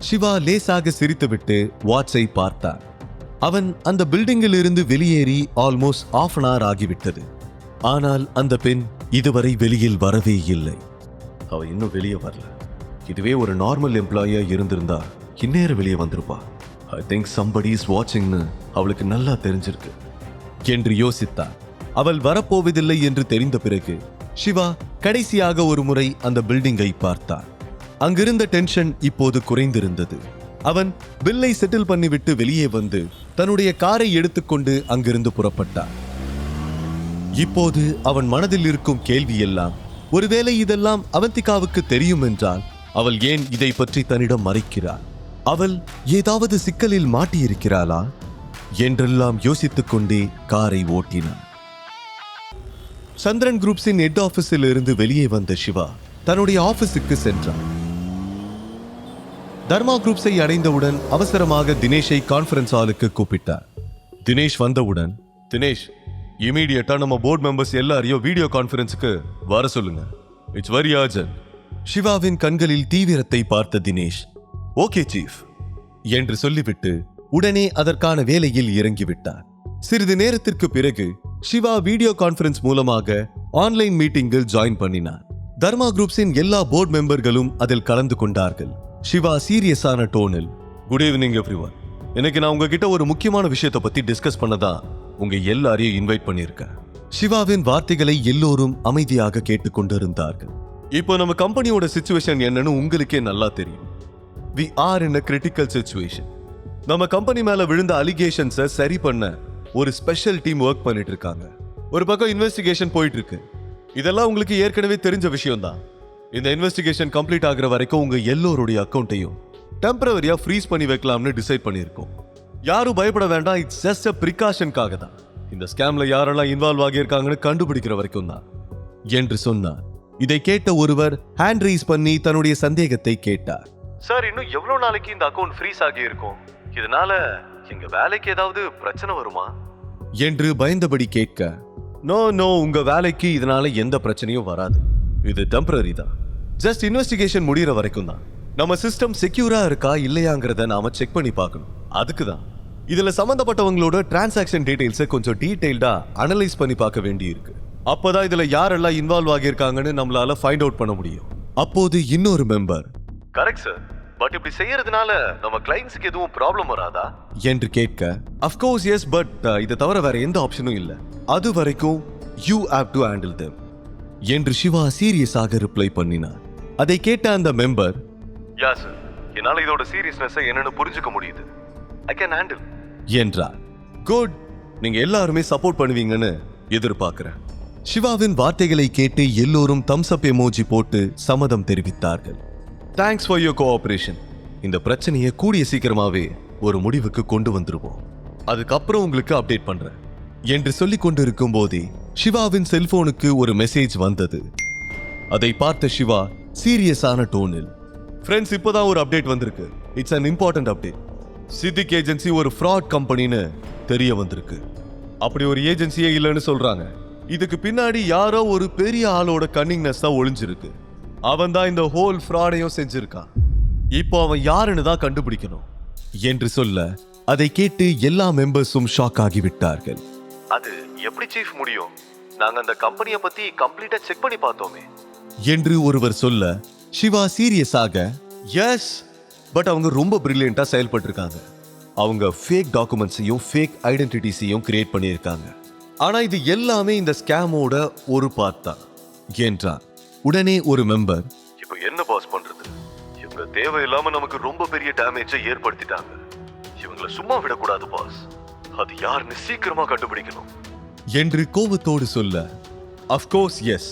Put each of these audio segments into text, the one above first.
சிவா லேசாக சிரித்துவிட்டு வாட்சை பார்த்தான். அவன் அந்த பில்டிங்கில் இருந்து வெளியேறி ஆல்மோஸ்ட் ½ an hour ஆகிவிட்டது. ஆனால் அந்த பெண் இதுவரை வெளியில் வரவே இல்லை. அவ இன்னும் வெளியே வரல. இதுவே ஒரு நார்மல் எம்ப்ளாயியா இருந்திருந்தா இந்நேரம் வெளியே வந்திருப்பா. ஐ திங்க் somebody is watchingன்னு அவளுக்கு நல்லா தெரிஞ்சிருக்கு என்று யோசித்தார். அவள் வரப்போவதில்லை என்று தெரிந்த பிறகு சிவா கடைசியாக ஒரு முறை அந்த பில்டிங்கை பார்த்தார். அங்கிருந்த டென்ஷன் இப்போது குறைந்திருந்தது. அவன் பில்லை செட்டில் பண்ணிவிட்டு வெளியே வந்து தன்னுடைய காரை எடுத்துக்கொண்டு அங்கிருந்து புறப்பட்டான். இப்போது அவன் மனதில் இருக்கும் கேள்வி எல்லாம், ஒருவேளை இதெல்லாம் அவந்திகாவுக்கு தெரியும் என்றால் அவள் ஏன் இதை பற்றி தன்னிடம் மறைக்கிறாள்? அவள் ஏதாவது சிக்கலில் மாட்டியிருக்கிறாளா என்றெல்லாம் யோசித்துக் கொண்டே காரை ஓட்டினான். சந்திரன் குரூப்ஸின் ஹெட் ஆபீஸில் இருந்து வெளியே வந்த சிவா தன்னுடைய ஆபீஸுக்கு சென்றான். தர்மா குரூப்ஸை அடைந்தவுடன் அவசரமாக தினேஷை கான்ஃபரன்ஸ் ஹாலுக்கு கூப்பிட்டார். தினேஷ் வந்தவுடன், தினேஷ் இமீடியட்டா நம்ம போர்டு மெம்பர்ஸ் எல்லாரையும் வீடியோ கான்ஃபரன்ஸுக்கு வர சொல்லுங்க. It's very urgent. சிவாவின் கண்களில் தீவிரத்தை பார்த்த தினேஷ், ஓகே சீஃப் என்று சொல்லிவிட்டு உடனே அதற்கான வேலையில் இறங்கிவிட்டார். சிறிது நேரத்திற்கு பிறகு சிவா வீடியோ கான்ஃபரன்ஸ் மூலமாக ஆன்லைன் மீட்டிங்கில் ஜாயின் பண்ணினார். தர்மா குரூப்ஸின் எல்லா போர்டு மெம்பர்களும் அதில் கலந்து கொண்டார்கள். சிவா சீரியஸான டோனில், குட் ஈவினிங் எவ்ரிவன். எனக்கு நான் உங்ககிட்ட ஒரு முக்கியமான விஷயத்தை பத்தி டிஸ்கஸ் பண்ணதான் உங்க எல்லாரையும் இன்வைட் பண்ணியிருக்கேன். சிவாவின் வார்த்தைகளை எல்லோரும் அமைதியாக கேட்டுக்கொண்டிருந்தார்கள். இப்போ நம்ம கம்பெனியோட சிச்சுவேஷன் என்னன்னு உங்களுக்கே நல்லா தெரியும். We are in a critical situation. நம்ம கம்பெனி மேல விழுந்த அலிகேஷன்ஸை சரி பண்ண ஒரு ஸ்பெஷல் டீம் ஒர்க் பண்ணிட்டு இருக்காங்க. ஒரு பக்கம் இன்வெஸ்டிகேஷன் போயிட்டு இருக்கு. இதெல்லாம் உங்களுக்கு ஏற்கனவே தெரிஞ்ச விஷயம் தான். இந்த இன்வெஸ்டிகேஷன் கம்ப்ளீட் ஆகுற வரைக்கும் உங்க எல்லோருடைய அக்கௌண்ட்டையும் டெம்பரவரியா ஃப்ரீஸ் பண்ணி வைக்கலாம்னு டிசைட் பண்ணியிருக்கோம். யாரும் பயப்பட வேண்டாம். இட்ஸ் ஜஸ்ட் அ பிரிகாஷனுக்காக தான். இந்த ஸ்கேம்ல யாரெல்லாம் இன்வால்வ் ஆகியிருக்காங்கன்னு கண்டுபிடிக்கிற வரைக்கும் தான் என்று சொன்னார். இதை கேட்ட ஒருவர் ஹேண்ட் ரைஸ் பண்ணி தன்னுடைய சந்தேகத்தை கேட்டார். சார், இன்னும் எவ்வளவு நாளைக்கு இந்த அக்கவுண்ட் ஃப்ரீஸ் ஆகி இருக்கும்? இதனால எங்க வேலைக்கு ஏதாவது பிரச்சனை வருமா என்று பயந்தபடி கேட்க, நோ, உங்க வேலைக்கு இதனால எந்த பிரச்சனையும் வராது. இது டெம்பரரி தான். ஜஸ்ட் இன்வெஸ்டிகேஷன் முடிகிற வரைக்கும் தான். நம்ம சிஸ்டம் செக்யூரா இருக்கா இல்லையாங்கிறத நாம செக் பண்ணி பார்க்கணும். அதுக்கு தான் இதுல சம்பந்தப்பட்டவங்களோட டிரான்சாக்ஷன் டீடைல்ஸை கொஞ்சம் டீடைல்டா அனலைஸ் பண்ணி பார்க்க வேண்டி இருக்கு. அப்பதான் இதுல யாரெல்லாம் இன்வால்வ் ஆகியிருக்காங்கன்னு நம்மளால ஃபைண்ட் அவுட் பண்ண முடியும். அப்போது இன்னொரு மெம்பர், கரெக்ட் சார், பட் இப்படி செய்யறதுனால நம்ம கிளைண்ட்ஸ்க்கு எதுவும் ப்ராப்ளம் வராதா என்று கேட்க, of course yes, பட் இதை தவிர வேற எந்த ஆப்ஷனும் இல்ல. அது வரைக்கும் you have to handle them என்று சிவா சீரியஸாக ரிப்ளை பண்ணினார். அதை கேட்ட அந்த மெம்பர், யா சார், என்னால இதோட சீரியஸ்னஸ் என்னன்னு புரிஞ்சுக்க முடியுது. I can handle என்றார். குட், நீங்க எல்லாருமே சப்போர்ட் பண்ணுவீங்கன்னு எதிர்பார்க்கிறேன். சிவாவின் வார்த்தைகளை கேட்டு எல்லோரும் தம்ஸ் அப் எமோஜி போட்டு சம்மதம் தெரிவித்தார்கள். Thanks for your cooperation. இந்த பிரச்சனையை கூடிய சீக்கிரமாவே ஒரு முடிவுக்கு கொண்டு வந்துருவோம். அதுக்கப்புறம் உங்களுக்கு அப்டேட் பண்றேன் என்று சொல்லிக் கொண்டிருக்கும் போதே சிவாவின் செல்போனுக்கு ஒரு மெசேஜ் வந்தது. அதை பார்த்த சிவா சீரியஸான டோனில், ஃப்ரெண்ட்ஸ், இப்போதான் ஒரு அப்டேட் வந்திருக்கு. It's an important update. Siddique agency ஒரு ஃப்ராட் கம்பெனின்னு தெரிய வந்திருக்கு. அப்படி ஒரு ஏஜென்சியே இல்லைன்னு சொல்றாங்க. இதுக்கு பின்னாடி யாரோ ஒரு பெரிய ஆளோட கன்னிங்னஸ் தான் ஒளிஞ்சிருக்கு. அவன் தான் இந்த ஹோல் ஃப்ராடையும் செஞ்சிருக்கான். இப்போ அவன் யாருன்னு தான் கண்டுபிடிக்கணும் என்று சொல்ல, அதை கேட்டு எல்லா மெம்பர்ஸும் ஷாக் ஆகிவிட்டார்கள். அது எப்படி சீஃப் முடியும்? நாங்க அந்த கம்பெனியை பத்தி கம்ப்ளீட்டா செக் பண்ணி பார்த்தோமே என்று ஒருவர் சொல்ல, சிவா சீரியஸாக, எஸ், பட் அவங்க ரொம்ப பிரில்லியண்டா செயல்பட்டிருக்காங்க. அவங்க ஃபேக் டாக்குமெண்ட்ஸையும் ஃபேக் ஐடென்டிட்டிஸையும் கிரியேட் பண்ணியிருக்காங்க. ஆனா இது எல்லாமே இந்த ஸ்கேமோட ஒரு பார்ட் தான் என்றார். உடனே ஒரு மெம்பர், இப்போ என்ன பாஸ் பண்றது? இவங்க தேவையில்லாம நமக்கு ரொம்ப பெரிய டேமேஜை ஏற்படுத்திட்டாங்க. இவங்களை சும்மா விடக்கூடாது பாஸ். அது யாருன்னு சீக்கிரமா கண்டுபிடிக்கணும் என்று கோபத்தோடு சொல்ல, அஃப்கோர்ஸ் எஸ்,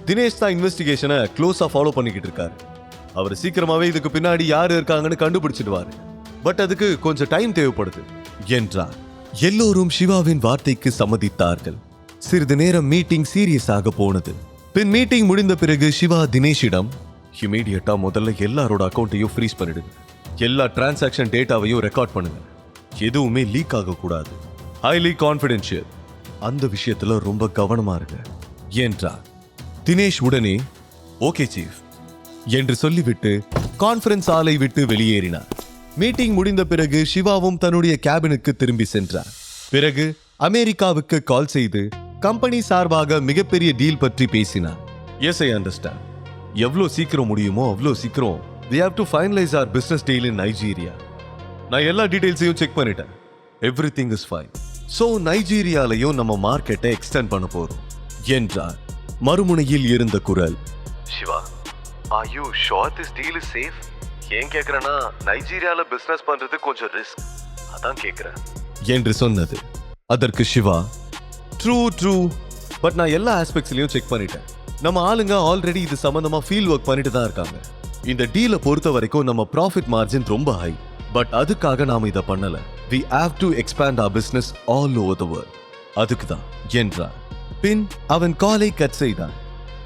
தினேஷ் தான் இன்வெஸ்டிகேஷனை க்ளோஸா ஃபாலோ பண்ணிக்கிட்டு இருக்காரு. அவர் சீக்கிரமாவே இதுக்கு பின்னாடி யாரு இருக்காங்கன்னு கண்டுபிடிச்சிடுவாரு. பட் அதுக்கு கொஞ்சம் டைம் தேவைப்படுது என்றார். எல்லோரும் சிவாவின் வார்த்தைக்கு சம்மதித்தார்கள். சிறிது நேரம் மீட்டிங் சீரியஸாக போனது. பின் மீட்டிங் முடிந்த பிறகு சிவா தினேஷிடம், இமீடியட்டா முதல்ல எல்லாரோட அக்கௌண்ட்டையும் ஃப்ரீஸ் பண்ணிடுங்க. எல்லா டிரான்சாக்ஷன் டேட்டாவையும் ரெக்கார்ட் பண்ணுங்க. எதுவுமே லீக் ஆகக்கூடாது. Highly confidential. அந்த விஷயத்துல ரொம்ப கவனமா இருங்க என்றார். தினேஷ் உடனே ஓகே சீஃப் என்று சொல்லிவிட்டு கான்ஃபரன்ஸ் ஹாலை விட்டு வெளியேறினார். மீட்டிங் முடிந்த பிறகு சிவாவும் தன்னுடைய கேபினுக்கு திரும்பி சென்றார். பிறகு அமெரிக்காவுக்கு கால் செய்து கம்பெனி சார்பாக மிகப்பெரிய டீல் பற்றி பேசினார். Yes, I understand. எவ்வளோ சீக்கிரம் முடியுமோ அவ்வளோ சீக்கிரம் we have to finalize our business deal in Nigeria. நான் எல்லா டீடைல்ஸையும் செக் பண்ணிட்டேன். Everything is fine. சோ நைஜீரியாலையும் நம்ம மார்க்கெட்டை எக்ஸ்டெண்ட் பண்ண போறோம் என்றார். மறுமுனையில் இருந்த குரல், Siva, are you sure this deal is safe? ஏன் கேக்குறேன்னா நைஜீரியால பிசினஸ் பண்றது கொஞ்சம் ரிஸ்க், அதான் கேக்குறேன் என்று சொன்னது. அதற்கு சிவா, ட்ரூ, பட் நான் எல்லா ஆஸ்பெக்ட்ஸ்லயும் செக் பண்ணிட்டேன். நம்ம ஆளுங்க ஆல்ரெடி இது சம்பந்தமா ஃபீல்ட் ஒர்க் பண்ணிட்டு தான் இருக்காங்க. இந்த டீலை பொறுத்த வரைக்கும் நம்ம ப்ராஃபிட் மார்ஜின் ரொம்ப ஹை, பட் அதுக்காக நாம இதை பண்ணல. we have to expand our business all over the world. அதுக்கு தான் என்றார். பின் அவன் காலை கட் செய்தான்.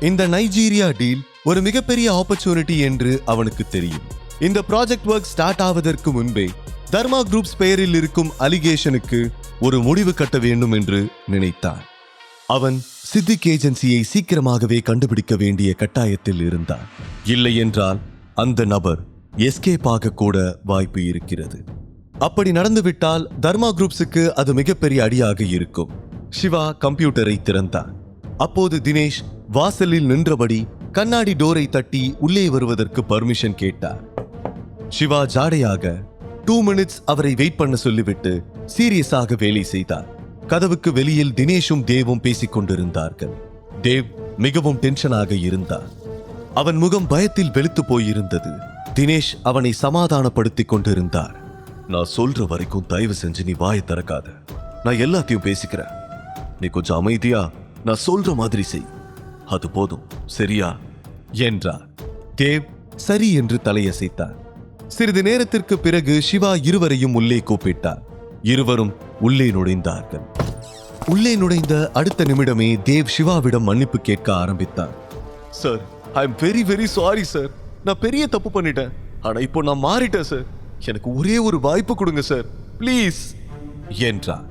இந்த நைஜீரியா டீல் ஒரு மிகப்பெரிய ஆப்பர்ச்சுனிட்டி என்று அவனுக்கு தெரியும். இந்த ப்ராஜெக்ட் ஒர்க் ஸ்டார்ட் ஆவதற்கு முன்பே தர்மா குரூப்ஸ் பெயரில் இருக்கும் அலிகேஷனுக்கு ஒரு முடிவு கட்ட வேண்டும் என்று நினைத்தான். அவன் சித்திக் ஏஜென்சியை சீக்கிரமாகவே கண்டுபிடிக்க வேண்டிய கட்டாயத்தில் இருந்தான். இல்லை என்றால் அந்த நபர் எஸ்கேப் ஆக கூட வாய்ப்பு இருக்கிறது. அப்படி நடந்துவிட்டால் தர்மா குரூப்ஸுக்கு அது மிகப்பெரிய அடியாக இருக்கும். சிவா கம்ப்யூட்டரை திறந்தான். அப்போது தினேஷ் வாசலில் நின்றபடி கண்ணாடி டோரை தட்டி உள்ளே வருவதற்கு பர்மிஷன் கேட்டார். சிவா ஜாடையாக 2 மினிட்ஸ் அவரை வெயிட் பண்ண சொல்லிவிட்டு சீரியஸாக வேலை செய்தார். கதவுக்கு வெளியில் தினேஷும் தேவும் பேசிக் கொண்டிருந்தார்கள். தேவ் மிகவும் டென்ஷனாக இருந்தார். அவன் முகம் பயத்தில் வெளுத்து போயிருந்தது. தினேஷ் அவனை சமாதானப்படுத்திக் கொண்டிருந்தார். நான் சொல்ற வரைக்கும் தயவு செஞ்சு நீ வாயை திறக்காத. நான் எல்லாத்தையும் பேசிக்கிறேன். நீ கொஞ்சம் அமைதியா நான் சொல்ற மாதிரி செய். அது போதும், சரியா என்றார். தேவ் சரி என்று தலையசைத்தார். சிறிது நேரத்திற்கு பிறகு சிவா இருவரையும் உள்ளே கூப்பிட்டார். இருவரும் உள்ளே நுழைந்தார்கள். உள்ளே நுழைந்த அடுத்த நிமிடமே தேவ் சிவாவிடம் மன்னிப்பு கேட்க ஆரம்பித்தார். Sir, I am very very sorry sir. நான் பெரிய தப்பு பண்ணிட்டேன். ஆனா இப்போ நான் மாறிட்டேன் சார். எனக்கு ஒரே ஒரு வாய்ப்பு கொடுங்க சார், ப்ளீஸ் என்றார்.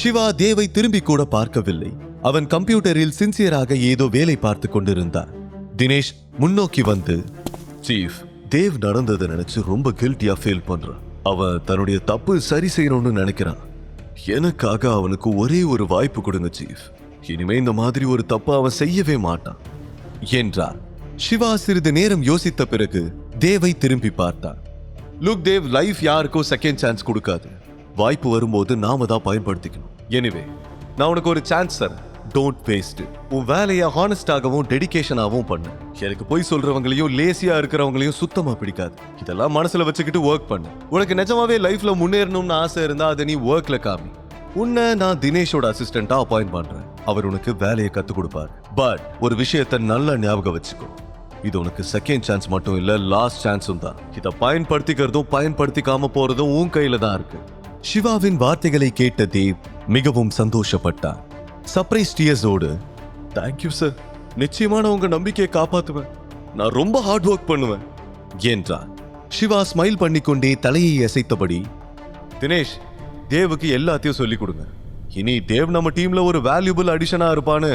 சிவா தேவை திரும்பி கூட பார்க்கவில்லை. அவன் கம்ப்யூட்டரில் சின்சியராக ஏதோ வேலை பார்த்து கொண்டிருந்தார். தினேஷ் முன்னோக்கி வந்து, சீஃப், தேவ் நடந்ததை நினைச்சு ரொம்ப கில்ட்டியா ஃபீல் பண்றான். அவன் தன்னுடைய தப்பு சரி செய்யணும்னு நினைக்கிறான். எனக்காக அவனுக்கு ஒரே ஒரு வாய்ப்பு கொடுங்க சீஃப். இனிமே இந்த மாதிரி ஒரு தப்பு அவன் செய்யவே மாட்டான் என்றார். சிவா சிறிது நேரம் யோசித்த பிறகு தேவை திரும்பி பார்த்தான். லுக் தேவ், லைஃப் யாருக்கும் செகண்ட் சான்ஸ் கொடுக்காது. வாய்ப்பு வரும்போது நாம தான் பயன்படுத்திக்கணும். எனிவே, நான் உனக்கு ஒரு சான்ஸ் தரேன். Don't waste. உன் வேலையை ஹானஸ்டாகவும் டெடிகேஷனாகவும் பண்ணு. எனக்கு போய் சொல்றவங்களையும் லேசியா இருக்கிறவங்களையும் சுத்தமா பிடிக்காது. இதெல்லாம் மனசுல வச்சுக்கிட்டு ஒர்க் பண்ணு. உனக்கு நிஜமாவே லைஃப்ல முன்னேறணும்னு ஆசை இருந்தா அதை நீ ஒர்க்ல காமி. உன்னை நான் தினேஷோட அசிஸ்டண்டா அப்பாயிண்ட் பண்றேன். அவர் உனக்கு வேலையை கத்து கொடுப்பார். பட் ஒரு விஷயத்தை நல்லா ஞாபகம் வச்சுக்கோ. இது உனக்கு செகண்ட் சான்ஸ் மட்டும் இல்ல, லாஸ்ட் சான்ஸும் தான். இதை பயன்படுத்திக்கிறதும் பயன்படுத்திக்காம போறதும் உன் கையில தான் இருக்கு. சிவாவின் வார்த்தைகளை கேட்ட தேவ் மிகவும் சந்தோஷப்பட்டார். சர்ப்ரைஸ் டியர்ஸோடு, தேங்க்யூ சார், நிச்சயமா நான் உங்க நம்பிக்கையை காப்பாத்துவேன். நான் ரொம்ப ஹார்ட் ஒர்க் பண்ணுவேன் என்றார். சிவா ஸ்மைல் பண்ணிக்கொண்டே தலையை அசைத்தபடி, தினேஷ், தேவுக்கு எல்லாத்தையும் சொல்லிக் கொடுங்க. இனி தேவ் நம்ம டீம்ல ஒரு வேல்யூபிள் அடிஷனா இருப்பான்னு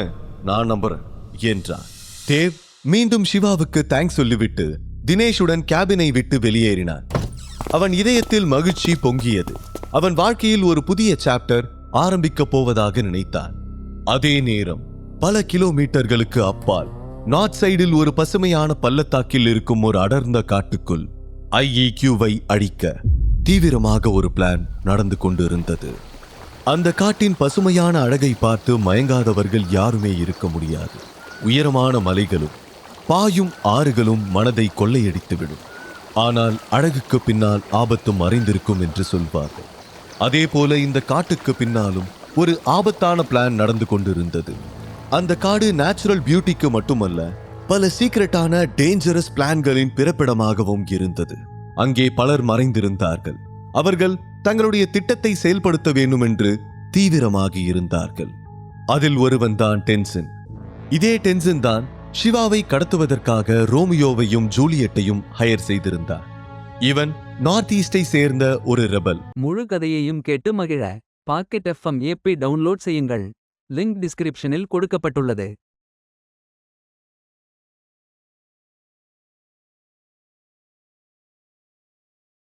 நான் நம்புறேன் என்றார். தேவ் மீண்டும் சிவாவுக்கு தேங்க்ஸ் சொல்லிவிட்டு தினேஷுடன் கேபினை விட்டு வெளியேறினான். அவன் இதயத்தில் மகிழ்ச்சி பொங்கியது. அவன் வாழ்க்கையில் ஒரு புதிய சாப்டர் ஆரம்பிக்க போவதாக நினைத்தான். அதே நேரம் பல கிலோமீட்டர்களுக்கு அப்பால் நார்த் சைடில் ஒரு பசுமையான பள்ளத்தாக்கில் இருக்கும் ஒரு அடர்ந்த காட்டுக்குள் IEQவை அழிக்க தீவிரமாக ஒரு பிளான் நடந்து கொண்டிருந்தது. அந்த காட்டின் பசுமையான அழகை பார்த்து மயங்காதவர்கள் யாருமே இருக்க முடியாது. உயரமான மலைகளும் பாயும் ஆறுகளும் மனதை கொள்ளையடித்துவிடும். ஆனால் அழகுக்கு பின்னால் ஆபத்தும் மறைந்திருக்கும் என்று சொல்வார்கள். அதே போல இந்த காட்டுக்கு பின்னாலும் ஒரு ஆபத்தான பிளான் நடந்து கொண்டிருந்தது. அந்த காடு நேச்சுரல் பியூட்டிக்கு மட்டுமல்ல, பல சீக்ரெட்டான டேஞ்சரஸ் பிளான்களின் பிறப்பிடமாகவும் இருந்தது. அங்கே பலர் மறைந்திருந்தார்கள். அவர்கள் தங்களுடைய திட்டத்தை செயல்படுத்த வேண்டும் என்று தீவிரமாக இருந்தார்கள். அதில் ஒருவன் தான் டென்சன். இதே டென்சன் தான் சிவாவை கடத்துவதற்காக ரோமியோவையும் ஜூலியட்டையும் ஹையர் செய்திருந்தார். இவன் நார்த் ஈஸ்டை சேர்ந்த ஒரு ரெபல். முழு கதையையும் கேட்டு மகிழ பாக்கெட் FM APP டவுன்லோட் செய்யுங்கள். லிங்க் டிஸ்கிரிப்ஷனில் கொடுக்கப்பட்டுள்ளது.